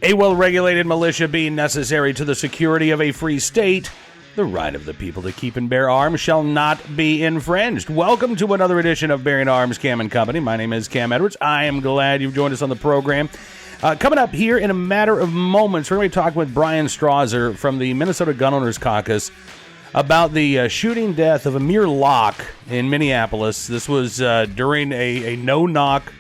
A well-regulated militia being necessary to the security of a free state, the right of the people to keep and bear arms shall not be infringed. Welcome to another edition of Bearing Arms, Cam and Company. My name is Cam Edwards. I am glad you've joined us on the program. Coming up here in a matter of moments, we're going to be talking with Bryan Strawser from the Minnesota Gun Owners Caucus about the shooting death of Amir Locke in Minneapolis. This was during a no-knock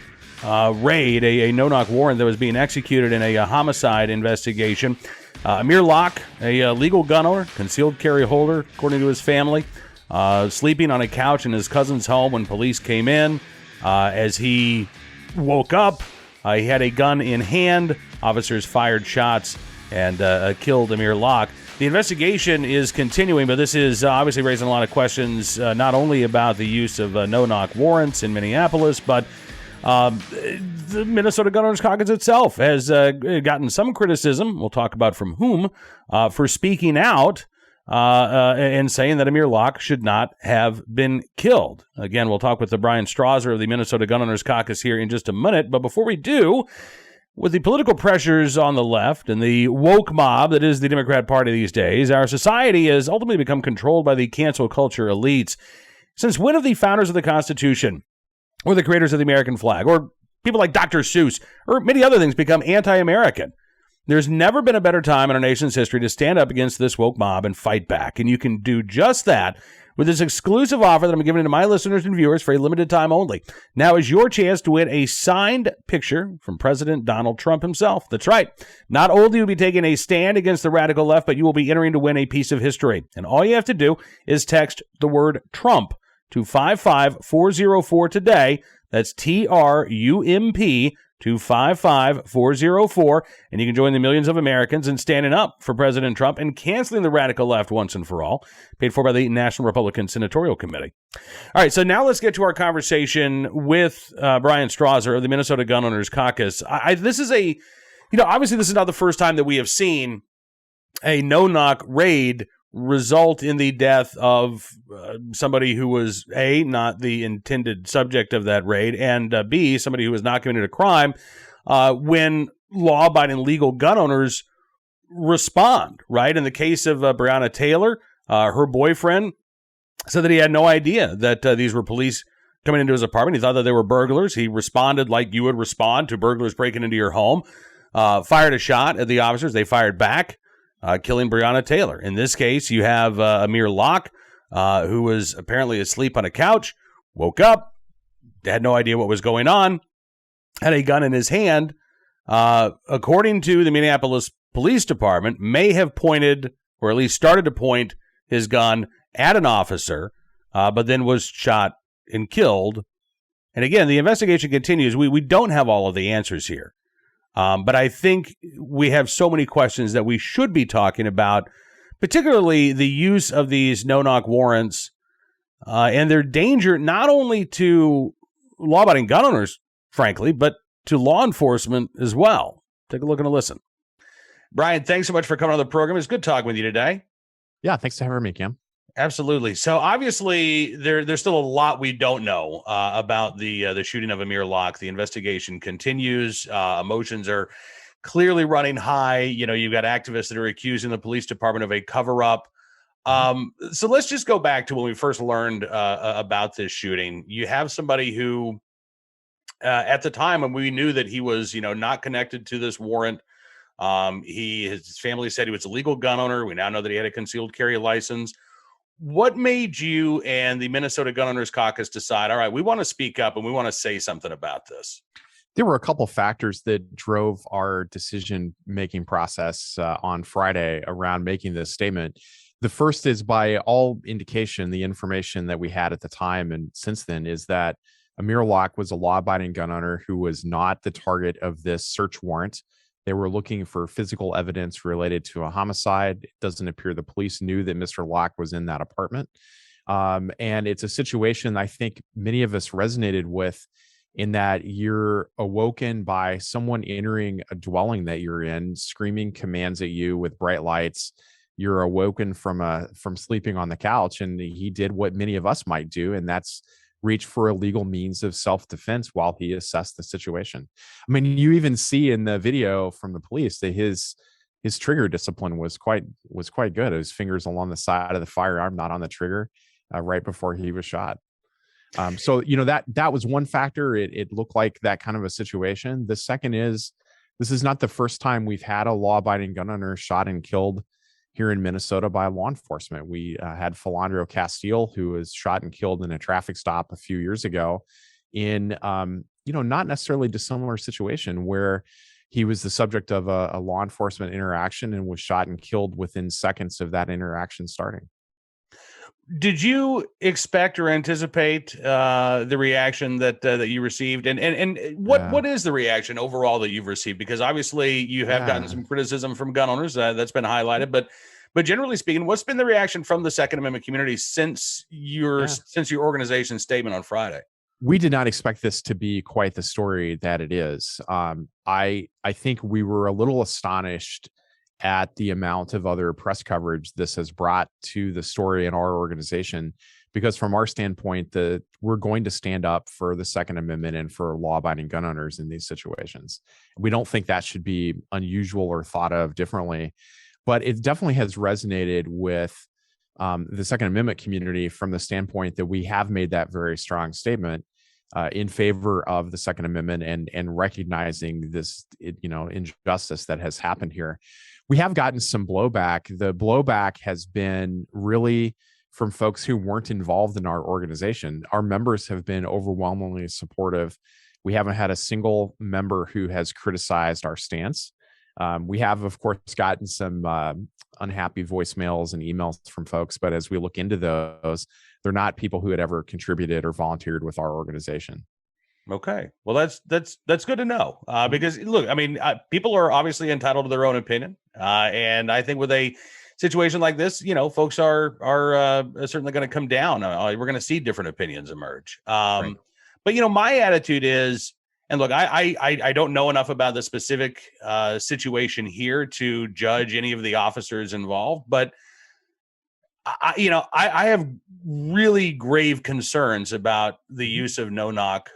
raid, a no-knock warrant that was being executed in a homicide investigation. Amir Locke, a legal gun owner, concealed carry holder, according to his family, sleeping on a couch in his cousin's home when police came in. As he woke up, he had a gun in hand. Officers fired shots and killed Amir Locke. The investigation is continuing, but this is obviously raising a lot of questions, not only about the use of no-knock warrants in Minneapolis, but the Minnesota Gun Owners Caucus itself has gotten some criticism, we'll talk about from whom, for speaking out and saying that Amir Locke should not have been killed. Again, we'll talk with the Bryan Strawser of the Minnesota Gun Owners Caucus here in just a minute, but before we do, with the political pressures on the left and the woke mob that is the Democrat Party these days, our society has ultimately become controlled by the cancel culture elites. Since when have the founders of the Constitution, or the creators of the American flag, or people like Dr. Seuss, or many other things become anti-American? There's never been a better time in our nation's history to stand up against this woke mob and fight back. And you can do just that with this exclusive offer that I'm giving to my listeners and viewers for a limited time only. Now is your chance to win a signed picture from President Donald Trump himself. That's right. Not only will you be taking a stand against the radical left, but you will be entering to win a piece of history. And all you have to do is text the word Trump to 55404 today. That's TRUMP to 55404, and you can join the millions of Americans in standing up for President Trump and canceling the radical left once and for all, paid for by the National Republican Senatorial Committee. All right, so now let's get to our conversation with Bryan Strawser of the Minnesota Gun Owners Caucus. This is obviously this is not the first time that we have seen a no-knock raid result in the death of somebody who was, A, not the intended subject of that raid, and B, somebody who was not committed a crime, when law-abiding legal gun owners respond, right? In the case of Breonna Taylor, her boyfriend said that he had no idea that these were police coming into his apartment. He thought that they were burglars. He responded like you would respond to burglars breaking into your home, fired a shot at the officers. They fired back, killing Breonna Taylor. In this case, you have Amir Locke, who was apparently asleep on a couch, woke up, had no idea what was going on, had a gun in his hand, according to the Minneapolis Police Department, may have pointed, or at least started to point his gun at an officer, but then was shot and killed. And again, the investigation continues. We don't have all of the answers here. But I think we have so many questions that we should be talking about, particularly the use of these no-knock warrants and their danger not only to law-abiding gun owners, frankly, but to law enforcement as well. Take a look and a listen. Bryan, thanks so much for coming on the program. It's good talking with you today. Yeah, thanks for having me, Cam. Absolutely. So obviously there's still a lot we don't know about the shooting of Amir Locke. The investigation continues. Emotions are clearly running high. You've got activists that are accusing the police department of a cover-up. So let's just go back to when we first learned about this shooting. You have somebody who, at the time when we knew that he was, not connected to this warrant, his family said he was a legal gun owner. We now know that he had a concealed carry license. What made you and the Minnesota Gun Owners Caucus decide, all right, we want to speak up and we want to say something about this? There were a couple factors that drove our decision-making process on Friday around making this statement. The first is, by all indication, the information that we had at the time and since then is that Amir Locke was a law-abiding gun owner who was not the target of this search warrant. They were looking for physical evidence related to a homicide. It doesn't appear the police knew that Mr. Locke was in that apartment. And it's a situation I think many of us resonated with, in that you're awoken by someone entering a dwelling that you're in, screaming commands at you with bright lights. You're awoken from sleeping on the couch, and he did what many of us might do, and that's reach for a legal means of self-defense while he assessed the situation. I mean, you even see in the video from the police that his trigger discipline was quite good. His fingers along the side of the firearm, not on the trigger, right before he was shot. So that was one factor. It looked like that kind of a situation. The second is, this is not the first time we've had a law-abiding gun owner shot and killed here in Minnesota by law enforcement. We had Philandro Castile, who was shot and killed in a traffic stop a few years ago in, not necessarily dissimilar situation, where he was the subject of a law enforcement interaction and was shot and killed within seconds of that interaction starting. Did you expect or anticipate the reaction that you received, and what is the reaction overall that you've received? Because obviously you have gotten some criticism from gun owners that's been highlighted, but generally speaking, what's been the reaction from the Second Amendment community since your organization's statement on Friday? We did not expect this to be quite the story that it is. I think we were a little astonished at the amount of other press coverage this has brought to the story in our organization, because from our standpoint, we're going to stand up for the Second Amendment and for law-abiding gun owners in these situations. We don't think that should be unusual or thought of differently, but it definitely has resonated with the Second Amendment community from the standpoint that we have made that very strong statement in favor of the Second Amendment and recognizing this, injustice that has happened here. We have gotten some blowback. The blowback has been really from folks who weren't involved in our organization. Our members have been overwhelmingly supportive. We haven't had a single member who has criticized our stance. We have, of course, gotten some unhappy voicemails and emails from folks, but as we look into those, they're not people who had ever contributed or volunteered with our organization. Okay. Well, that's good to know, because look, I mean, people are obviously entitled to their own opinion. And I think with a situation like this, folks are certainly going to come down. We're going to see different opinions emerge. Right. But, my attitude is, and look, I don't know enough about the specific situation here to judge any of the officers involved, but I have really grave concerns about the use of no-knock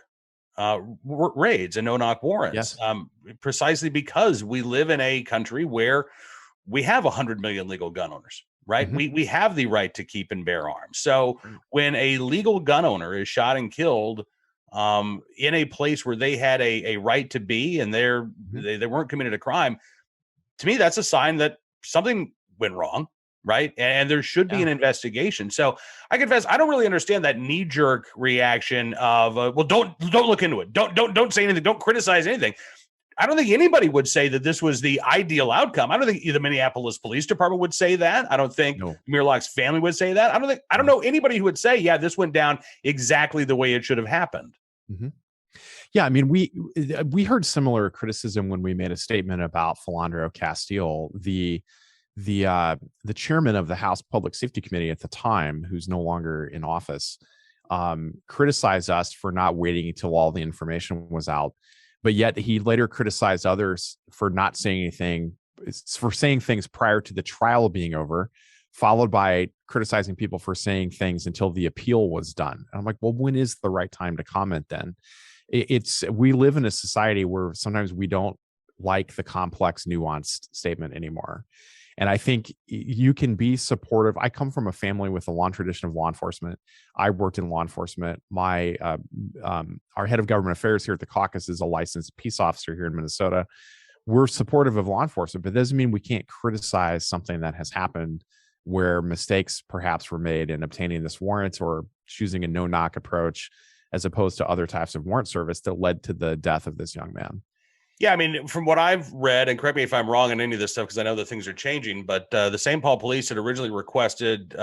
raids and no-knock warrants, precisely because we live in a country where we have 100 million legal gun owners, right? Mm-hmm. We have the right to keep and bear arms. So when a legal gun owner is shot and killed in a place where they had a right to be and they weren't committed a crime, to me, that's a sign that something went wrong. Right. And there should be an investigation. So I confess, I don't really understand that knee jerk reaction of, well, don't look into it. Don't say anything. Don't criticize anything. I don't think anybody would say that this was the ideal outcome. I don't think the Minneapolis Police Department would say that. I don't think Amir Locke's family would say that. I don't know anybody who would say, yeah, this went down exactly the way it should have happened. Mm-hmm. Yeah, I mean, we heard similar criticism when we made a statement about Philandro Castile, the chairman of the House Public Safety Committee at the time, who's no longer in office, criticized us for not waiting until all the information was out. But yet he later criticized others for not saying anything, for saying things prior to the trial being over, followed by criticizing people for saying things until the appeal was done. And I'm like, well, when is the right time to comment then? We live in a society where sometimes we don't like the complex, nuanced statement anymore. And I think you can be supportive. I come from a family with a long tradition of law enforcement. I worked in law enforcement. Our head of government affairs here at the caucus is a licensed peace officer here in Minnesota. We're supportive of law enforcement, but it doesn't mean we can't criticize something that has happened where mistakes perhaps were made in obtaining this warrant or choosing a no-knock approach as opposed to other types of warrant service that led to the death of this young man. Yeah, I mean, from what I've read, and correct me if I'm wrong on any of this stuff, because I know that things are changing, but the St. Paul police had originally requested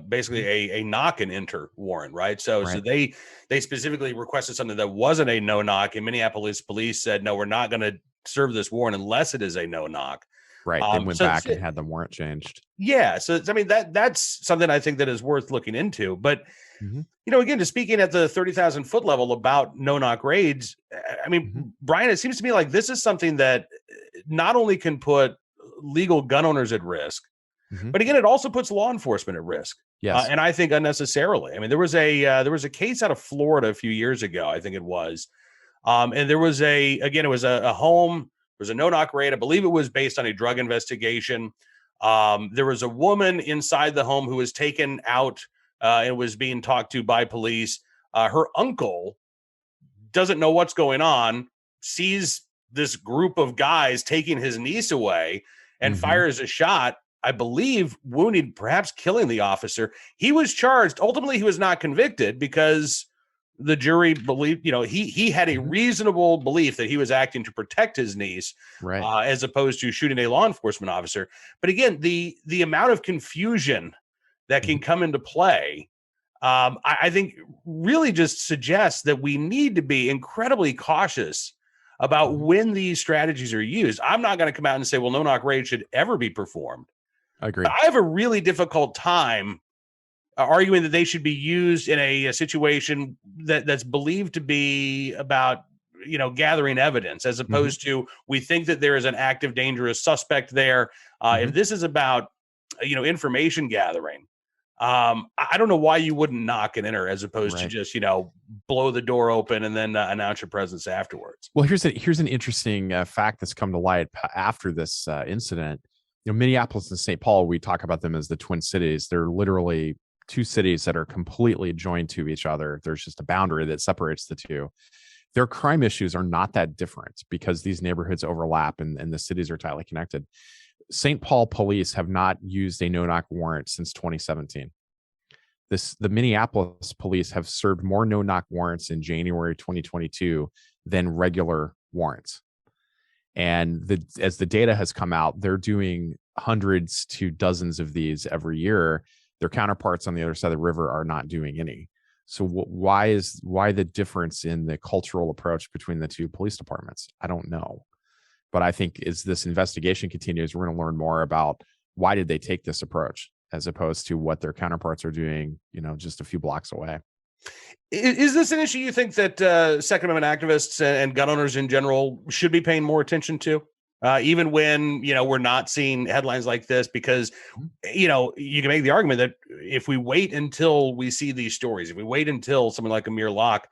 basically a knock and enter warrant, right? So they specifically requested something that wasn't a no-knock, and Minneapolis police said, no, we're not going to serve this warrant unless it is a no-knock. Right, they went back and had the warrant changed. Yeah, so I mean, that's something I think that is worth looking into, but again, just speaking at the 30,000 foot level about no-knock raids, I mean, Bryan, it seems to me like this is something that not only can put legal gun owners at risk, but again, it also puts law enforcement at risk. Yes. and I think unnecessarily. I mean, there was a case out of Florida a few years ago, I think it was, and there was it was a home. There was a no-knock raid. I believe it was based on a drug investigation. There was a woman inside the home who was taken out and was being talked to by police. Her uncle doesn't know what's going on, sees this group of guys taking his niece away, and fires a shot, I believe, wounding, perhaps killing the officer. He was charged. Ultimately, he was not convicted because the jury believed, he had a reasonable belief that he was acting to protect his niece, Right. as opposed to shooting a law enforcement officer. But again, the amount of confusion that can come into play, I think really just suggests that we need to be incredibly cautious about when these strategies are used. I'm not going to come out and say, well, no-knock raid should ever be performed. Agreed. I have a really difficult time arguing that they should be used in a situation that's believed to be about, gathering evidence, as opposed to, we think that there is an active, dangerous suspect there. If this is about, information gathering, I don't know why you wouldn't knock and enter as opposed to just, blow the door open and then announce your presence afterwards. Well, here's an interesting fact that's come to light after this incident. Minneapolis and St. Paul, we talk about them as the twin cities. They're literally two cities that are completely joined to each other. There's just a boundary that separates the two. Their crime issues are not that different because these neighborhoods overlap and the cities are tightly connected. St. Paul police have not used a no-knock warrant since 2017. The Minneapolis police have served more no-knock warrants in January 2022 than regular warrants. And as the data has come out, they're doing hundreds to dozens of these every year. Their counterparts on the other side of the river are not doing any. So why the difference in the cultural approach between the two police departments? I don't know. But I think as this investigation continues, we're going to learn more about why did they take this approach as opposed to what their counterparts are doing, just a few blocks away. Is this an issue you think that Second Amendment activists and gun owners in general should be paying more attention to? Even when, we're not seeing headlines like this, because, you can make the argument that if we wait until we see these stories, if we wait until someone like Amir Locke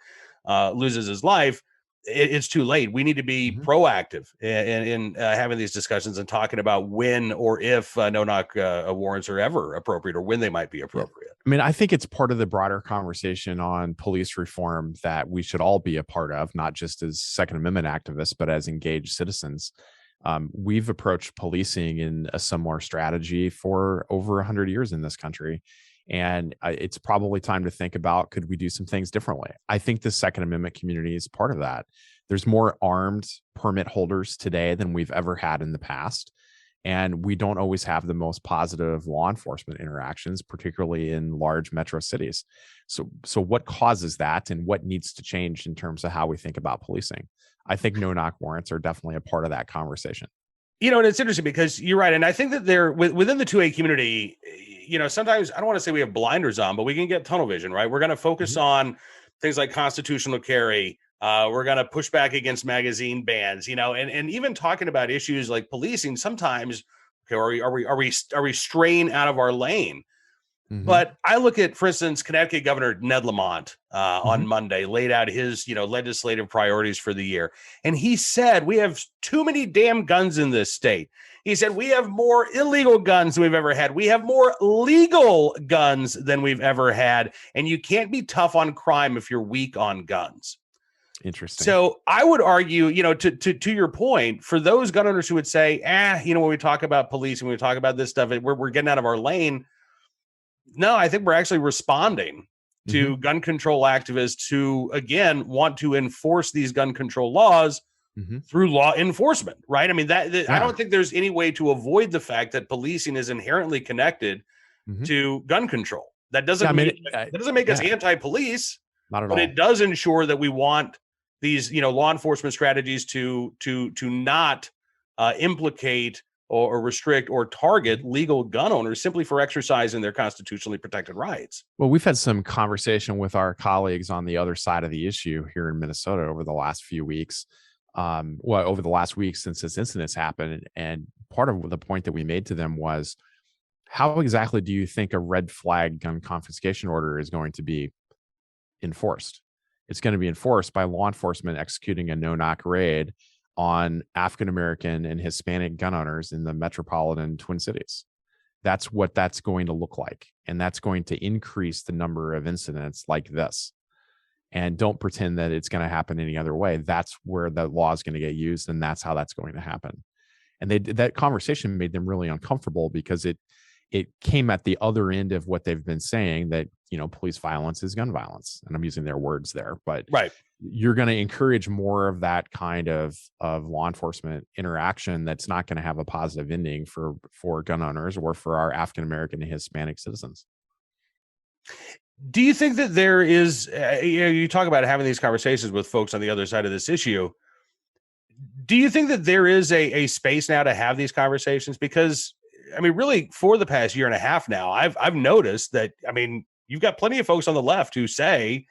loses his life, it's too late. We need to be proactive in having these discussions and talking about when or if no-knock warrants are ever appropriate or when they might be appropriate. I mean, I think it's part of the broader conversation on police reform that we should all be a part of, not just as Second Amendment activists, but as engaged citizens. We've approached policing in a similar strategy for over 100 years in this country. And it's probably time to think about, could we do some things differently? I think the Second Amendment community is part of that. There's more armed permit holders today than we've ever had in the past. And we don't always have the most positive law enforcement interactions, particularly in large metro cities. So what causes that and what needs to change in terms of how we think about policing? I think no-knock warrants are definitely a part of that conversation. And it's interesting because you're right. And I think that they're within the 2A community, sometimes I don't want to say we have blinders on, but we can get tunnel vision, right? We're going to focus on things like constitutional carry. We're going to push back against magazine bans, and even talking about issues like policing. Sometimes, okay, are we straying out of our lane? But I look at, for instance, Connecticut Governor Ned Lamont on Monday laid out his, legislative priorities for the year. And he said, we have too many damn guns in this state. He said, we have more illegal guns than we've ever had. We have more legal guns than we've ever had. And you can't be tough on crime if you're weak on guns. Interesting. So I would argue, to your point, for those gun owners who would say, when we talk about police and when we talk about this stuff, we're getting out of our lane. No, I think we're actually responding to gun control activists who, again, want to enforce these gun control laws through law enforcement, right? I mean, I don't think there's any way to avoid the fact that policing is inherently connected to gun control. That doesn't make us anti-police, not at all. But it does ensure that we want these, law enforcement strategies to not implicate or restrict or target legal gun owners simply for exercising their constitutionally protected rights. Well, we've had some conversation with our colleagues on the other side of the issue here in Minnesota over the last few weeks. Over the last week since this incident's happened. And part of the point that we made to them was, how exactly do you think a red flag gun confiscation order is going to be enforced? It's going to be enforced by law enforcement executing a no-knock raid on African American and Hispanic gun owners in the metropolitan Twin Cities. That's what that's going to look like. And that's going to increase the number of incidents like this. And don't pretend that it's going to happen any other way. That's where the law is going to get used, and that's how that's going to happen. And that conversation made them really uncomfortable because it came at the other end of what they've been saying, that, police violence is gun violence. And I'm using their words there, but right. You're going to encourage more of that kind of law enforcement interaction that's not going to have a positive ending for gun owners or for our African American and Hispanic citizens. Do you think that there is, you talk about having these conversations with folks on the other side of this issue. Do you think that there is a space now to have these conversations? Because, really for the past year and a half now, I've noticed that, you've got plenty of folks on the left who say,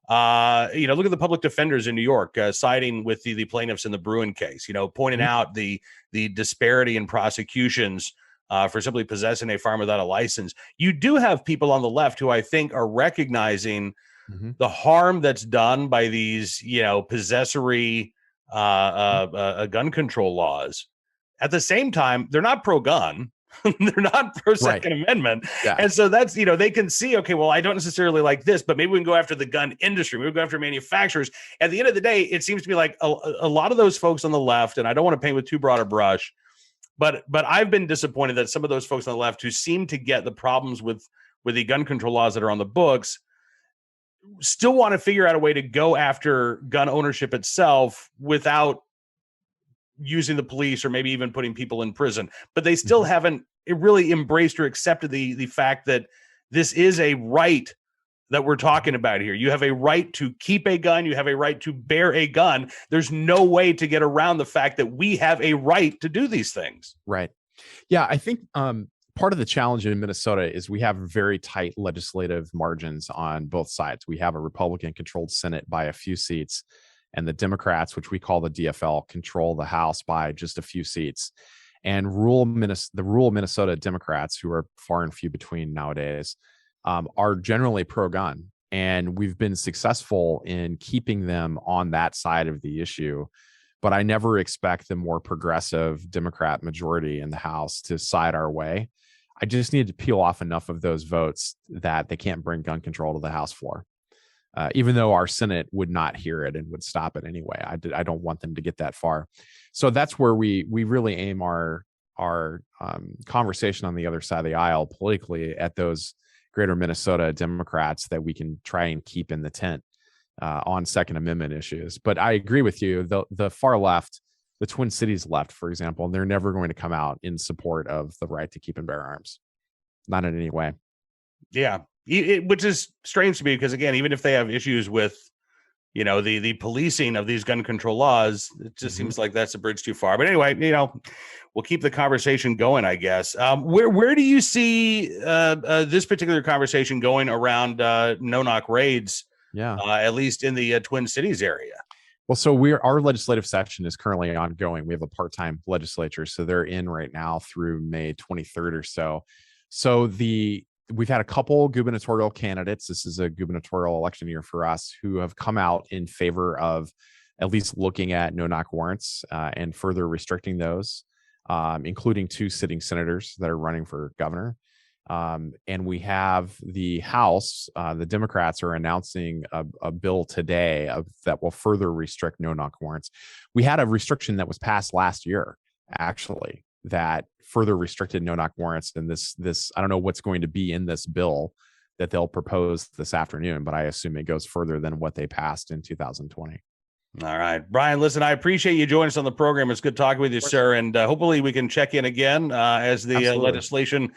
look at the public defenders in New York siding with the plaintiffs in the Bruin case, pointing out the disparity in prosecutions for simply possessing a firearm without a license. You do have people on the left who I think are recognizing the harm that's done by these, possessory gun control laws. At the same time, they're not pro-gun. They're not pro Second Amendment. Yeah. And so that's, they can see, okay, well, I don't necessarily like this, but maybe we can go after the gun industry. Maybe we can go after manufacturers. At the end of the day, it seems to me like a lot of those folks on the left, and I don't want to paint with too broad a brush, but I've been disappointed that some of those folks on the left who seem to get the problems with the gun control laws that are on the books still want to figure out a way to go after gun ownership itself without using the police or maybe even putting people in prison. But they still haven't really embraced or accepted the fact that this is a right that we're talking about here. You have a right to keep a gun. You have a right to bear a gun. There's no way to get around the fact that we have a right to do these things. Right. Yeah, I think part of the challenge in Minnesota is we have very tight legislative margins on both sides. We have a Republican-controlled Senate by a few seats, and the Democrats, which we call the DFL, control the House by just a few seats. And the rural Minnesota Democrats, who are far and few between nowadays, are generally pro-gun. And we've been successful in keeping them on that side of the issue. But I never expect the more progressive Democrat majority in the House to side our way. I just need to peel off enough of those votes that they can't bring gun control to the House floor. Even though our Senate would not hear it and would stop it anyway. I don't want them to get that far. So that's where we really aim our conversation on the other side of the aisle politically at those greater Minnesota Democrats that we can try and keep in the tent on Second Amendment issues. But I agree with you. The far left, the Twin Cities left, for example, they're never going to come out in support of the right to keep and bear arms. Not in any way. Yeah. Which is strange to me because, again, even if they have issues with, the policing of these gun control laws, it just seems like that's a bridge too far. But anyway, we'll keep the conversation going, I guess. Where do you see this particular conversation going around no-knock raids, at least in the Twin Cities area? Well, so our legislative session is currently ongoing. We have a part-time legislature, so they're in right now through May 23rd or so. So we've had a couple gubernatorial candidates. This is a gubernatorial election year for us who have come out in favor of at least looking at no-knock warrants and further restricting those, including 2 sitting senators that are running for governor. And we have the House, the Democrats are announcing a bill today that will further restrict no-knock warrants. We had a restriction that was passed last year, actually, that further restricted no-knock warrants. And this, I don't know what's going to be in this bill that they'll propose this afternoon, but I assume it goes further than what they passed in 2020. All right, Bryan, listen, I appreciate you joining us on the program. It's good talking with you, sir. And hopefully we can check in again as the legislation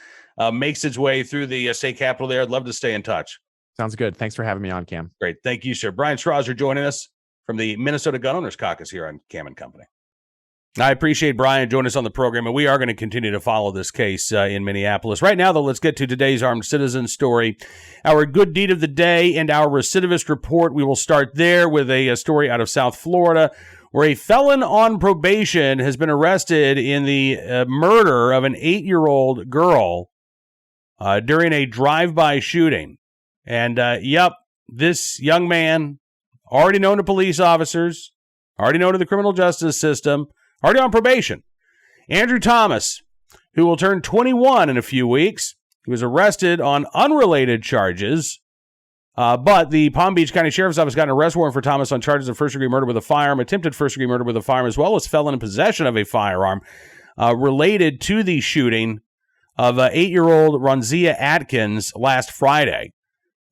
makes its way through the state capitol there. I'd love to stay in touch. Sounds good. Thanks for having me on, Cam. Great. Thank you, sir. Bryan Strawser joining us from the Minnesota Gun Owners Caucus here on Cam & Company. I appreciate Bryan joining us on the program, and we are going to continue to follow this case in Minneapolis. Right now, though, let's get to today's armed citizen story, our good deed of the day, and our recidivist report. We will start there with a story out of South Florida, where a felon on probation has been arrested in the murder of an 8-year-old girl during a drive-by shooting. And, this young man, already known to police officers, already known to the criminal justice system, already on probation. Andrew Thomas, who will turn 21 in a few weeks. He was arrested on unrelated charges, but the Palm Beach County Sheriff's Office got an arrest warrant for Thomas on charges of first-degree murder with a firearm, attempted first-degree murder with a firearm, as well as felon in possession of a firearm related to the shooting of 8-year-old Ronzia Atkins last Friday.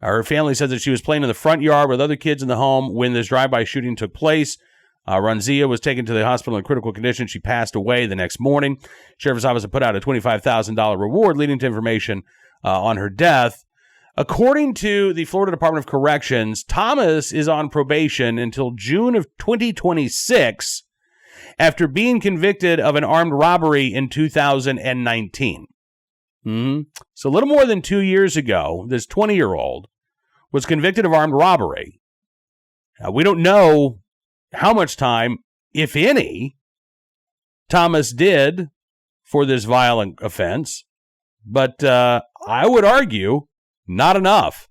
Her family says that she was playing in the front yard with other kids in the home when this drive-by shooting took place. Ronzia was taken to the hospital in critical condition. She passed away the next morning. Sheriff's Office had put out a $25,000 reward leading to information on her death. According to the Florida Department of Corrections, Thomas is on probation until June of 2026 after being convicted of an armed robbery in 2019. So a little more than 2 years ago, this 20-year-old was convicted of armed robbery. We don't know how much time, if any, Thomas did for this violent offense, but I would argue not enough.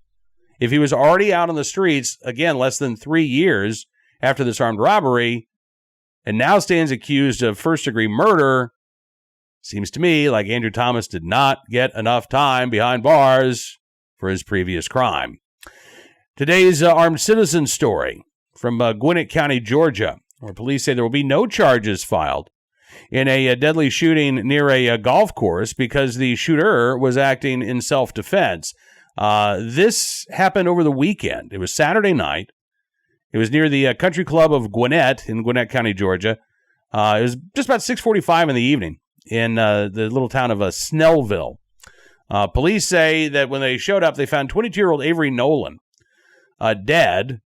If he was already out on the streets, again, less than 3 years after this armed robbery, and now stands accused of first-degree murder, seems to me like Andrew Thomas did not get enough time behind bars for his previous crime. Today's armed citizen story from Gwinnett County, Georgia, where police say there will be no charges filed in a deadly shooting near a golf course because the shooter was acting in self-defense. This happened over the weekend. It was Saturday night. It was near the Country Club of Gwinnett in Gwinnett County, Georgia. It was just about 6:45 in the evening in the little town of Snellville. Police say that when they showed up, they found 22-year-old Avery Nolan dead.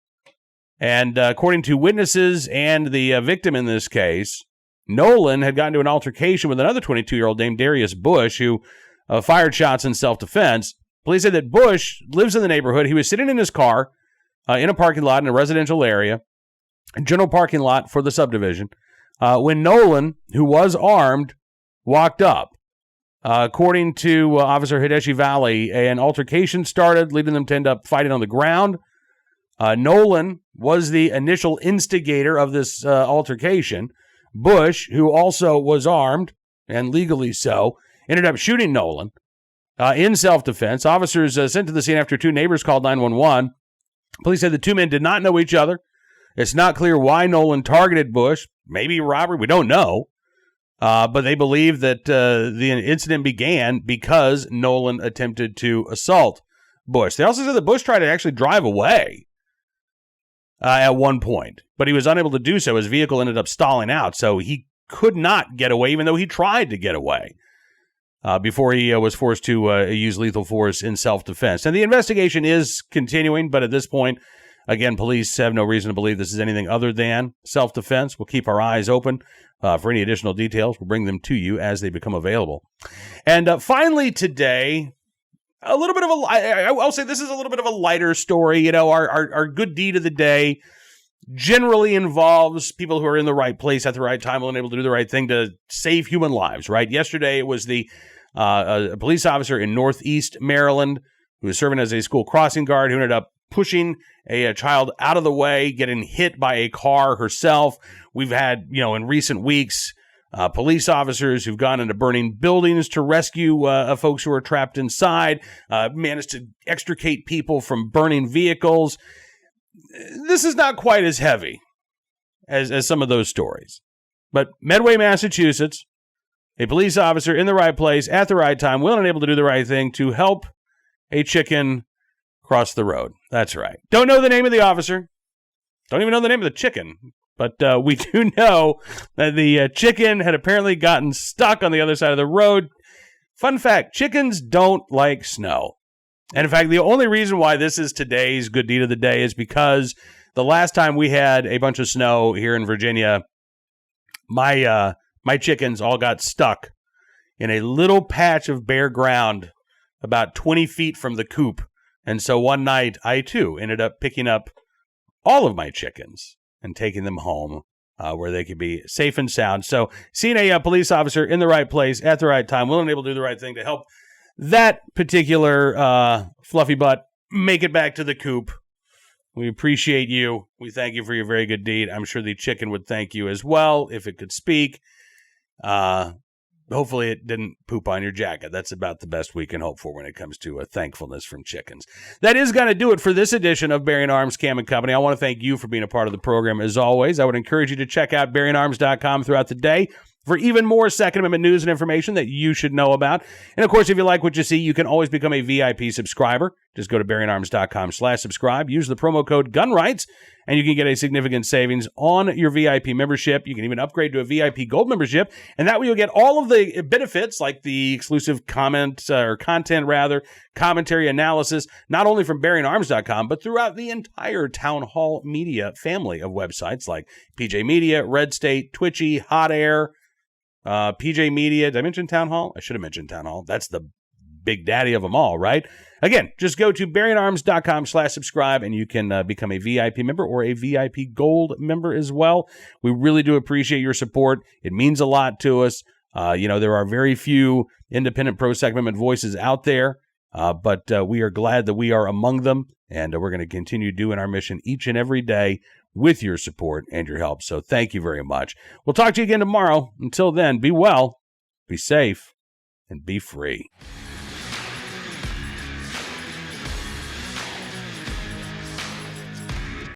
And according to witnesses and the victim in this case, Nolan had gotten into an altercation with another 22-year-old named Darius Bush, who fired shots in self-defense. Police say that Bush lives in the neighborhood. He was sitting in his car in a parking lot in a residential area, a general parking lot for the subdivision, when Nolan, who was armed, walked up. According to Officer Hideshi Valley, an altercation started, leading them to end up fighting on the ground. Nolan was the initial instigator of this altercation. Bush, who also was armed, and legally so, ended up shooting Nolan in self-defense. Officers sent to the scene after two neighbors called 911. Police said the two men did not know each other. It's not clear why Nolan targeted Bush. Maybe robbery. We don't know. But they believe that the incident began because Nolan attempted to assault Bush. They also said that Bush tried to actually drive away at one point, but he was unable to do so. His vehicle ended up stalling out, so he could not get away, even though he tried to get away before he was forced to use lethal force in self-defense. And the investigation is continuing, but at this point, again, police have no reason to believe this is anything other than self-defense. We'll keep our eyes open for any additional details. We'll bring them to you as they become available. And finally today, a little bit of I'll say this is a little bit of a lighter story. You know, our good deed of the day generally involves people who are in the right place at the right time and able to do the right thing to save human lives, right? Yesterday, it was a police officer in Northeast Maryland who was serving as a school crossing guard who ended up pushing a child out of the way, getting hit by a car herself. We've had, in recent weeks, police officers who've gone into burning buildings to rescue folks who are trapped inside, managed to extricate people from burning vehicles. This is not quite as heavy as some of those stories. But Medway, Massachusetts, a police officer in the right place at the right time, willing and able to do the right thing to help a chicken cross the road. That's right. Don't know the name of the officer. Don't even know the name of the chicken. But we do know that the chicken had apparently gotten stuck on the other side of the road. Fun fact, chickens don't like snow. And in fact, the only reason why this is today's good deed of the day is because the last time we had a bunch of snow here in Virginia, my chickens all got stuck in a little patch of bare ground about 20 feet from the coop. And so one night, I too ended up picking up all of my chickens and taking them home where they could be safe and sound. So seeing a police officer in the right place at the right time, willing and able to do the right thing to help that particular fluffy butt make it back to the coop. We appreciate you. We thank you for your very good deed. I'm sure the chicken would thank you as well if it could speak. Hopefully it didn't poop on your jacket. That's about the best we can hope for when it comes to thankfulness from chickens. That is going to do it for this edition of Bryan Arms Cam & Company. I want to thank you for being a part of the program as always. I would encourage you to check out BarronArms.com throughout the day for even more Second Amendment news and information that you should know about. And of course, if you like what you see, you can always become a VIP subscriber. Just go to BarronArms.com/subscribe. Use the promo code GUNRIGHTS, and you can get a significant savings on your VIP membership. You can even upgrade to a VIP Gold membership, and that way you'll get all of the benefits like the exclusive content, commentary analysis, not only from BarronArms.com, but throughout the entire Town Hall Media family of websites like PJ Media, Red State, Twitchy, Hot Air, PJ Media. Did I mention Town Hall? I should have mentioned Town Hall. That's the big daddy of them all, right? Again, just go to BarronArms.com/subscribe and you can become a VIP member or a VIP Gold member as well. We really do appreciate your support. It means a lot to us. There are very few independent pro-Second Amendment voices out there, but we are glad that we are among them, and we're going to continue doing our mission each and every day with your support and your help. So thank you very much. We'll talk to you again tomorrow. Until then, be well, be safe, and be free.